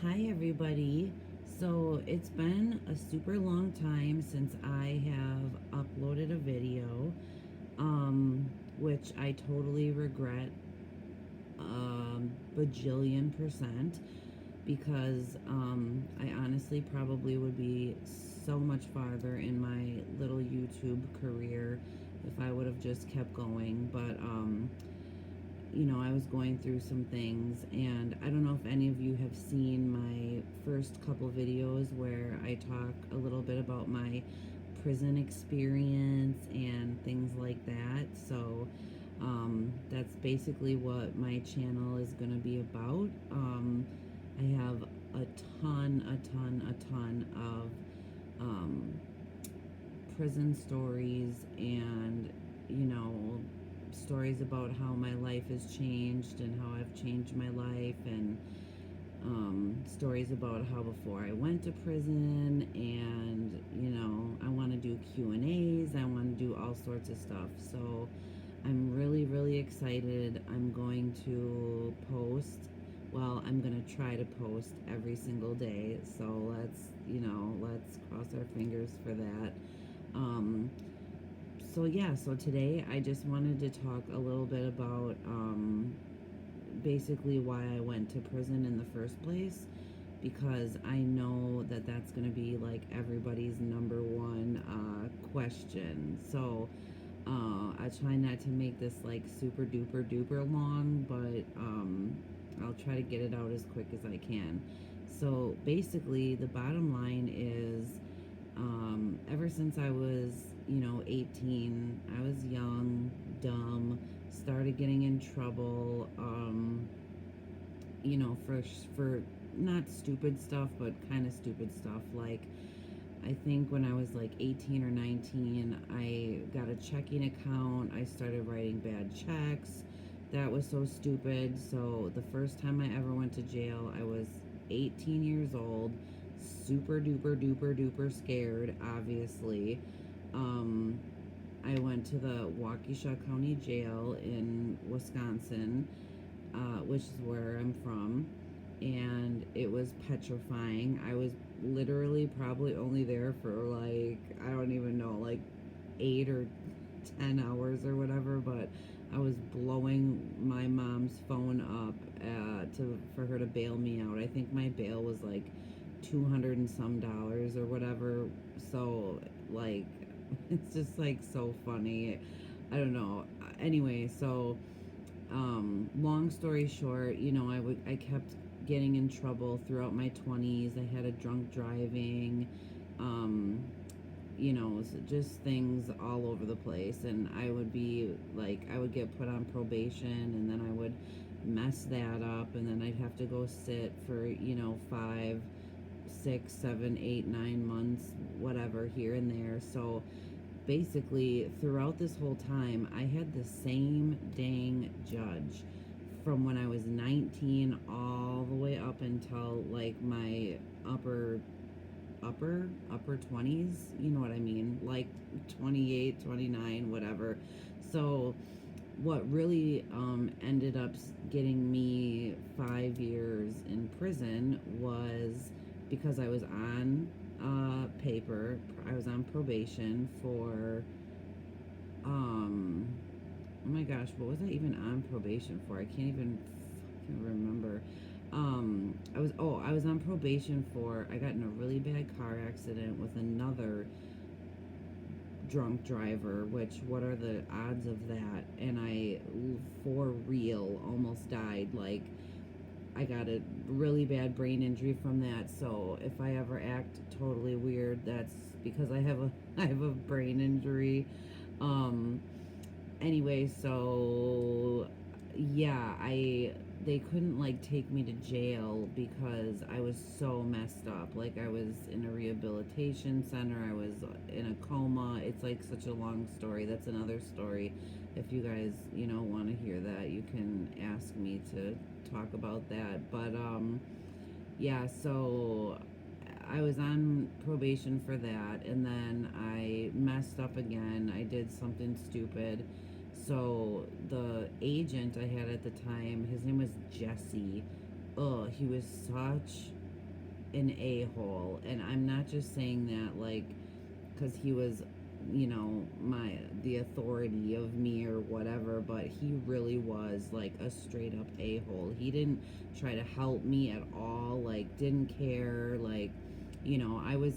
Hi, everybody. So it's been a super long time since I have uploaded a video, which I totally regret bajillion percent because I honestly probably would be so much farther in my little YouTube career if I would have just kept going. But I was going through some things, and I don't know if any of you have seen my first couple videos where I talk a little bit about my prison experience and things like that. So, that's basically what my channel is going to be about. I have a ton of um, prison stories and, you know, stories about how my life has changed and how I've changed my life, and stories about how before I went to prison, and I want to do Q&As. I want to do all sorts of stuff. So I'm really excited. I'm going to post. Well, I'm going to try to post every single day. So let's cross our fingers for that. Um, so today I just wanted to talk a little bit about basically why I went to prison in the first place, because I know that that's going to be like everybody's number one question. So I try not to make this like super duper duper long, but I'll try to get it out as quick as I can. So basically, the bottom line is ever since I was, 18, I was young, dumb, started getting in trouble, for not stupid stuff, but kind of stupid stuff. Like, I think when I was like 18 or 19, I got a checking account. I started writing bad checks. That was so stupid. So the first time I ever went to jail, I was 18 years old, super duper duper duper scared, obviously. Um, I went to the Waukesha County Jail in Wisconsin, which is where I'm from, and it was petrifying. I was literally probably only there for like, I don't even know, like 8 or 10 hours or whatever, but I was blowing my mom's phone up to for her to bail me out. I think my bail was like 200 and some dollars or whatever. So like, it's just like so funny. I don't know. Anyway, so long story short, I kept getting in trouble throughout my 20s. I had a drunk driving, um, just things all over the place. And I would be like, I would get put on probation, and then I would mess that up, and then I'd have to go sit for, 5, 6, 7, 8, 9 months, whatever, here and there. So basically, throughout this whole time, I had the same dang judge from when I was 19 all the way up until like my upper 20s, you know what I mean, like 28, 29, whatever. So what really ended up getting me 5 years in prison was because I was on paper. I was on probation for um oh my gosh, what was I even on probation for? I can't even fucking remember. I was on probation for, I got in a really bad car accident with another drunk driver, which, what are the odds of that? And I, for real, almost died. Like, I got a really bad brain injury from that. So if I ever act totally weird, that's because I have a I have a brain injury. Um anyway, so yeah, I they couldn't like take me to jail because I was so messed up. Like, I was in a rehabilitation center, I was in a coma. It's like such a long story. That's another story. If you guys, want to hear that, you can ask me to talk about that. But yeah, so I was on probation for that, and then I messed up again. I did something stupid. So the agent I had at the time, his name was Jesse. Oh, he was such an a-hole. And I'm not just saying that like because he was, you know, the authority of me or whatever, but he really was like a straight up a-hole. He didn't try to help me at all, like didn't care, like, you know, I was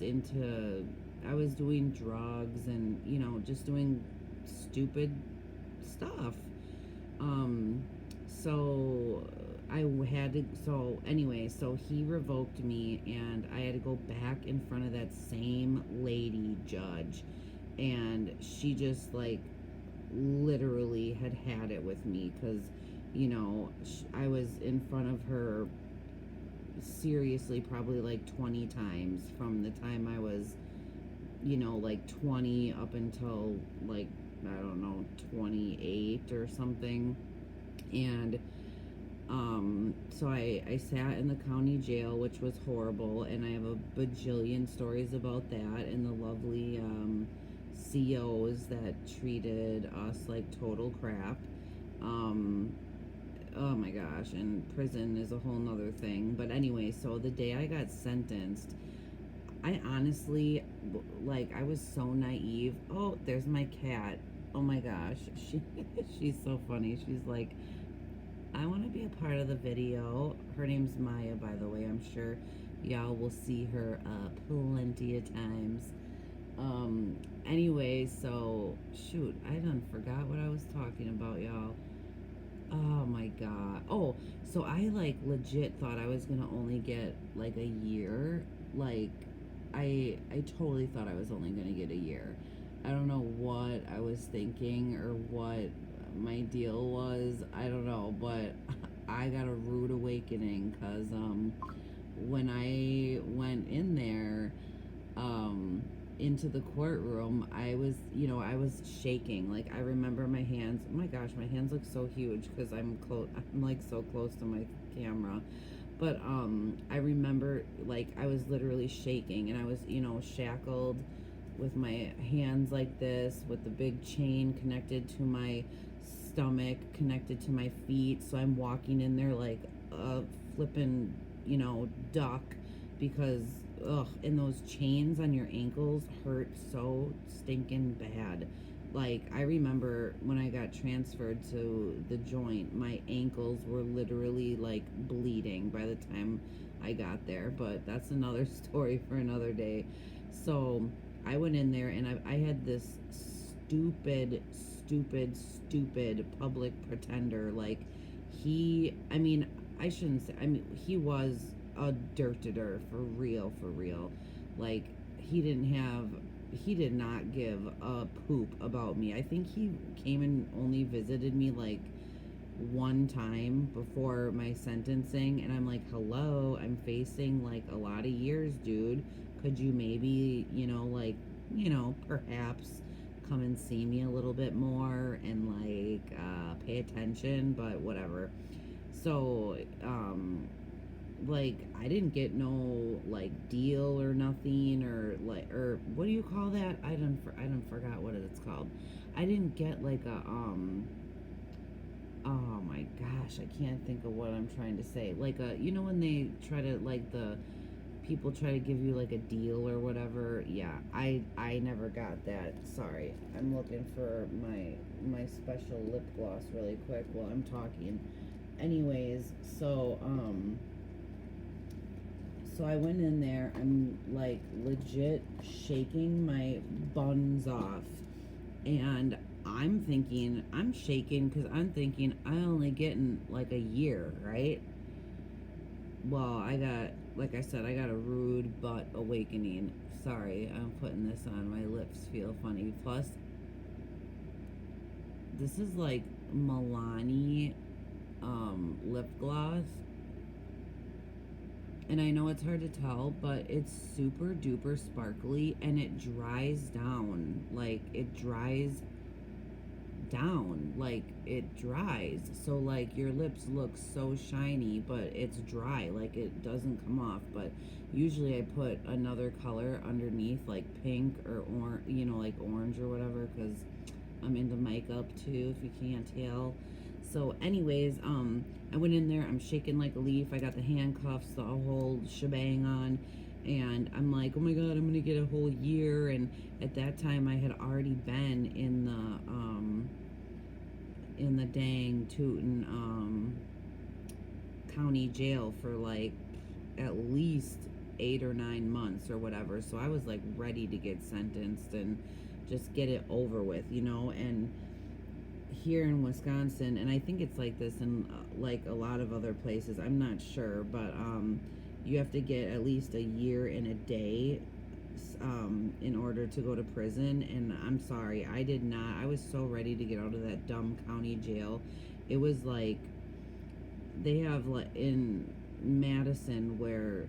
doing drugs and, you know, just doing stupid stuff. Um, so so anyway, so he revoked me and I had to go back in front of that same lady judge. And she just like literally had it with me because, you know, I was in front of her seriously probably like 20 times from the time I was, you know, like 20 up until like, I don't know, 28 or something. And so I sat in the county jail, which was horrible, and I have a bajillion stories about that and the lovely COs that treated us like total crap. Oh my gosh, and prison is a whole nother thing. But anyway, so the day I got sentenced, I honestly, like, I was so naive. Oh, there's my cat. Oh my gosh, she's so funny. She's like, I want to be a part of the video. Her name's Maya, by the way. I'm sure y'all will see her plenty of times. Anyway, so shoot, I done forgot what I was talking about, y'all. Oh my god. Oh, so I like legit thought I was gonna only get like a year. Like, I totally thought I was only gonna get a year. I don't know what I was thinking or what my deal was. I don't know, but I got a rude awakening because when I went in there into the courtroom, I was, you know, I was shaking. Like, I remember my hands. Oh my gosh, my hands look so huge because I'm like so close to my camera. But I remember like I was literally shaking and I was, you know, shackled with my hands like this with the big chain connected to my stomach, connected to my feet. So I'm walking in there like a flippin', you know, duck because ugh, and those chains on your ankles hurt so stinking bad. Like, I remember when I got transferred to the joint, my ankles were literally like bleeding by the time I got there, but that's another story for another day. So I went in there and I had this stupid public pretender. Like, I mean, I shouldn't say, I mean, he was a dirtier for real. Like, he did not give a poop about me. I think he came and only visited me like one time before my sentencing, and I'm like, hello, I'm facing like a lot of years, dude. Could you maybe, you know, like, you know, perhaps come and see me a little bit more and like pay attention, but whatever. So like, I didn't get no like deal or nothing, or like, or what do you call that? I don't forgot what it's called. I didn't get like a oh my gosh, I can't think of what I'm trying to say. Like a, you know, when they try to, like, the people try to give you like a deal or whatever. Yeah, I never got that. Sorry. I'm looking for my special lip gloss really quick while I'm talking. Anyways, so I went in there, I'm like legit shaking my buns off. And I'm shaking because I'm thinking I only getting like a year, right? Well, like I said, I got a rude butt awakening. Sorry, I'm putting this on. My lips feel funny. Plus, this is like Milani lip gloss. And I know it's hard to tell, but it's super duper sparkly and it dries down. Like, it dries down. Like, it dries. So, like, your lips look so shiny, but it's dry. Like, it doesn't come off. But usually I put another color underneath, like pink or orange, you know, like orange or whatever, because I'm into makeup too, if you can't tell. So anyways, I went in there, I'm shaking like a leaf, I got the handcuffs, the whole shebang on, and I'm like, oh my god, I'm gonna get a whole year. And at that time I had already been in the dang tootin' county jail for like at least 8 or 9 months or whatever. So I was like ready to get sentenced and just get it over with, you know. And here in Wisconsin, and I think it's like this in like a lot of other places, I'm not sure, but you have to get at least a year and a day in order to go to prison. And I'm sorry, I did not. I was so ready to get out of that dumb county jail. It was like they have like in Madison where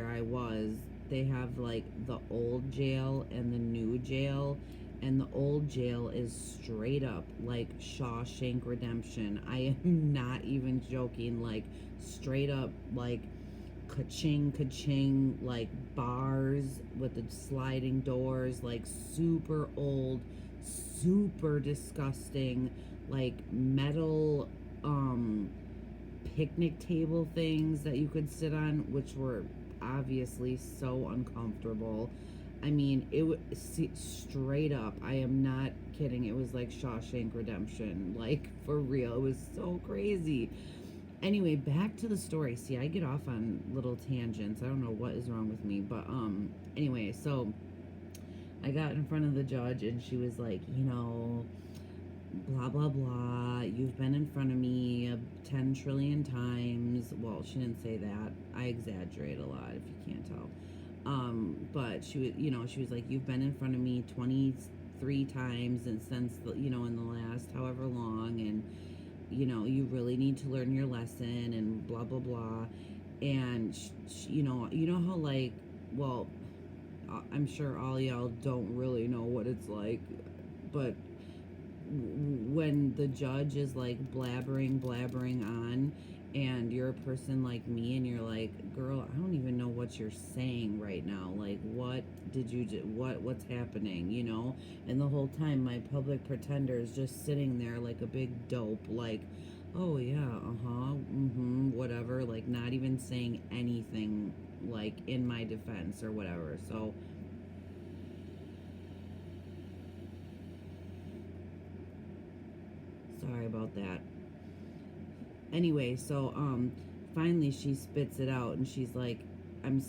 I was, they have like the old jail and the new jail, and the old jail is straight up like Shawshank Redemption. I am not even joking, like straight up like ka-ching ka-ching, like bars with the sliding doors, like super old, super disgusting, like metal picnic table things that you could sit on, which were obviously so uncomfortable. I mean, it was straight up. I am not kidding. It was like Shawshank Redemption, like for real. It was so crazy. Anyway, back to the story. See, I get off on little tangents. I don't know what is wrong with me, but anyway, so I got in front of the judge and she was like, you know, blah blah blah, you've been in front of me 10 trillion times. Well, she didn't say that, I exaggerate a lot if you can't tell. But she was, you know, she was like, you've been in front of me 23 times and since the, you know, in the last however long, and you know, you really need to learn your lesson and blah blah blah. And you know how like, well, I'm sure all y'all don't really know what it's like, but when the judge is like blabbering on, and you're a person like me and you're like, girl, I don't even know what you're saying right now, like what did you do, what's happening, you know. And the whole time my public pretender is just sitting there like a big dope, like, oh yeah, whatever, like not even saying anything like in my defense or whatever. So sorry about that. Anyway, so finally she spits it out and she's like, I'm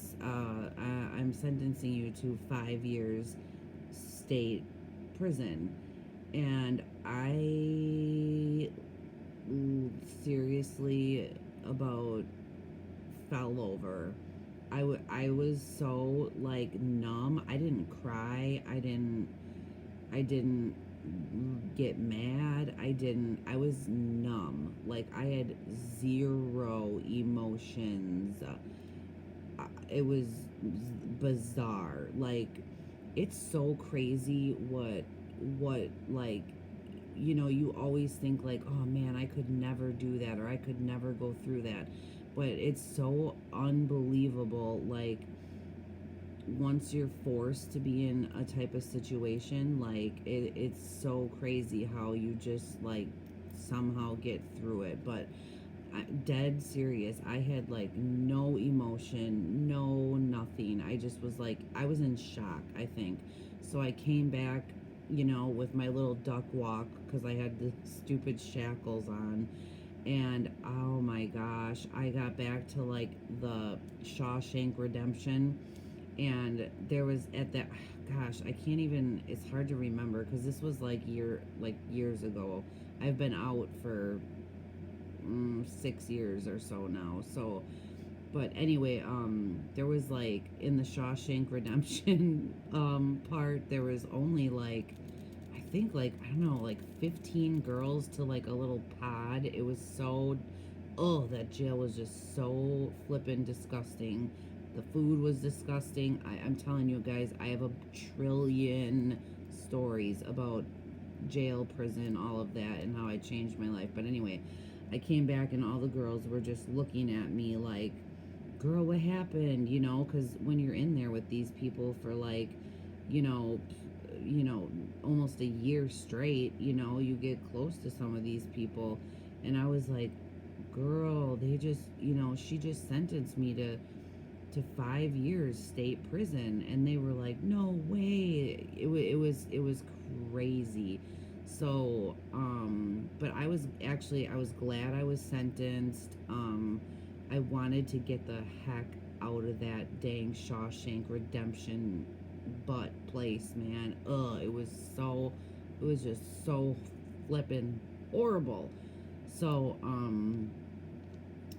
sentencing you to 5 years state prison. And I seriously about fell over. I was so like numb. I didn't cry. I didn't get mad. I was numb. Like I had zero emotions. It was bizarre. Like it's so crazy what like, you know, you always think like, oh man, I could never do that or I could never go through that. But it's so unbelievable, like once you're forced to be in a type of situation, like it's so crazy how you just like somehow get through it. But dead serious, I had like no emotion, no nothing. I just was like, I was in shock, I think. So I came back, you know, with my little duck walk because I had the stupid shackles on. And oh my gosh, I got back to like the Shawshank Redemption. And there was at that, gosh, I can't even, it's hard to remember because this was like years ago. I've been out for 6 years or so now. So but anyway, there was like in the Shawshank Redemption part, there was only like, I think like, I don't know, like 15 girls to like a little pod. It was so, oh, that jail was just so flippin' disgusting. The food was disgusting. I'm telling you guys, I have a trillion stories about jail, prison, all of that, and how I changed my life. But anyway, I came back and all the girls were just looking at me like, girl, what happened? You know, because when you're in there with these people for like, you know, almost a year straight, you know, you get close to some of these people. And I was like, girl, they just, she just sentenced me to 5 years state prison. And they were like, no way. It was crazy. So but I was glad I was sentenced. I wanted to get the heck out of that dang Shawshank Redemption butt place, man. It was just so flippin' horrible. So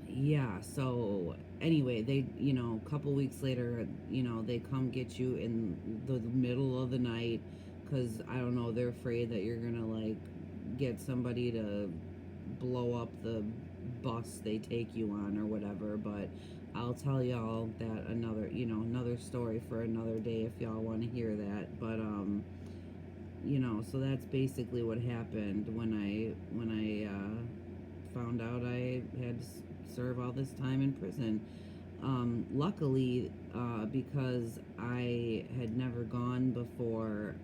yeah, so anyway, they, a couple weeks later, they come get you in the middle of the night because I don't know, they're afraid that you're gonna like get somebody to blow up the bus they take you on or whatever. But I'll tell y'all that another story for another day if y'all want to hear that. But so that's basically what happened when I found out I had to serve all this time in prison. Luckily, because I had never gone before,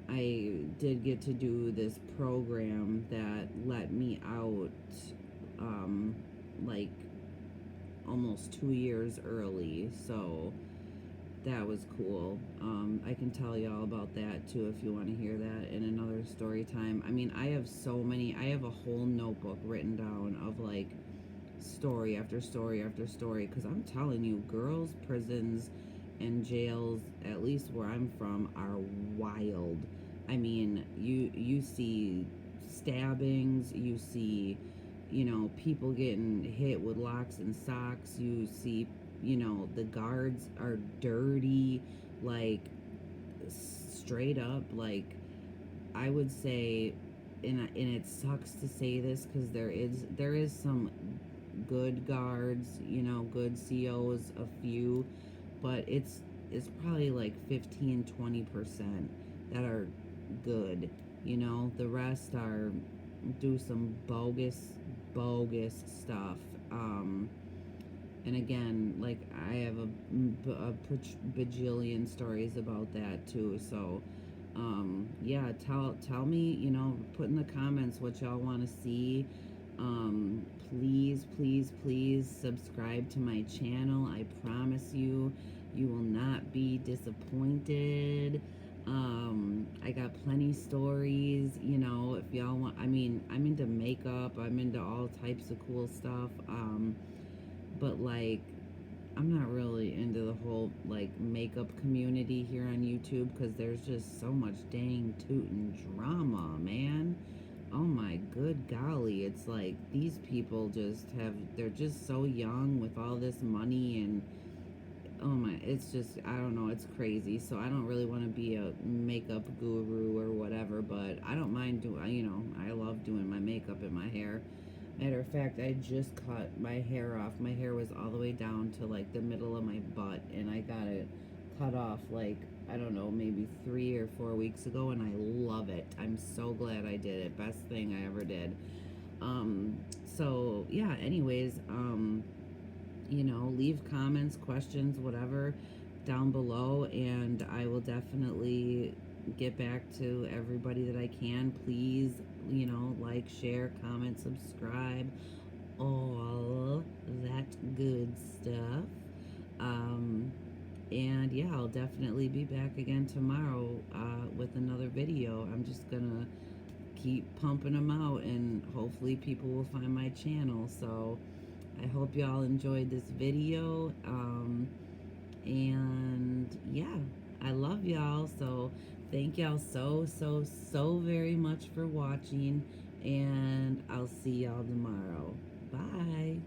I did get to do this program that let me out, like almost 2 years early. So that was cool. I can tell y'all about that too if you want to hear that in another story time. I mean, I have a whole notebook written down of like story after story after story because I'm telling you, girls' prisons and jails, at least where I'm from, are wild. I mean, you see stabbings, you see, people getting hit with locks and socks, you see, the guards are dirty, like straight up, like I would say, and it sucks to say this because there is some good guards, good COs, a few, but it's probably like 15-20% that are good. The rest are do some bogus stuff. And again, like I have a bajillion stories about that too. So yeah, tell me, put in the comments what y'all want to see. Please, please, please subscribe to my channel. I promise you, you will not be disappointed. I got plenty stories, if y'all want. I mean, I'm into makeup, I'm into all types of cool stuff. But like, I'm not really into the whole like makeup community here on YouTube because there's just so much dang tootin' drama, man. Oh my good golly, it's like these people they're just so young with all this money and oh my, it's just, I don't know, it's crazy. So I don't really want to be a makeup guru or whatever, but I don't mind doing, I love doing my makeup and my hair. Matter of fact, I just cut my hair off. My hair was all the way down to like the middle of my butt, and I got it cut off like, I don't know, maybe 3 or 4 weeks ago, and I love it. I'm so glad I did it. Best thing I ever did. So yeah, anyways, leave comments, questions, whatever down below, and I will definitely get back to everybody that I can. Please, like, share, comment, subscribe, all that good stuff. And yeah, I'll definitely be back again tomorrow with another video. I'm just gonna keep pumping them out, and hopefully people will find my channel. So I hope y'all enjoyed this video. And yeah, I love y'all. So thank y'all so very much for watching, and I'll see y'all tomorrow. Bye.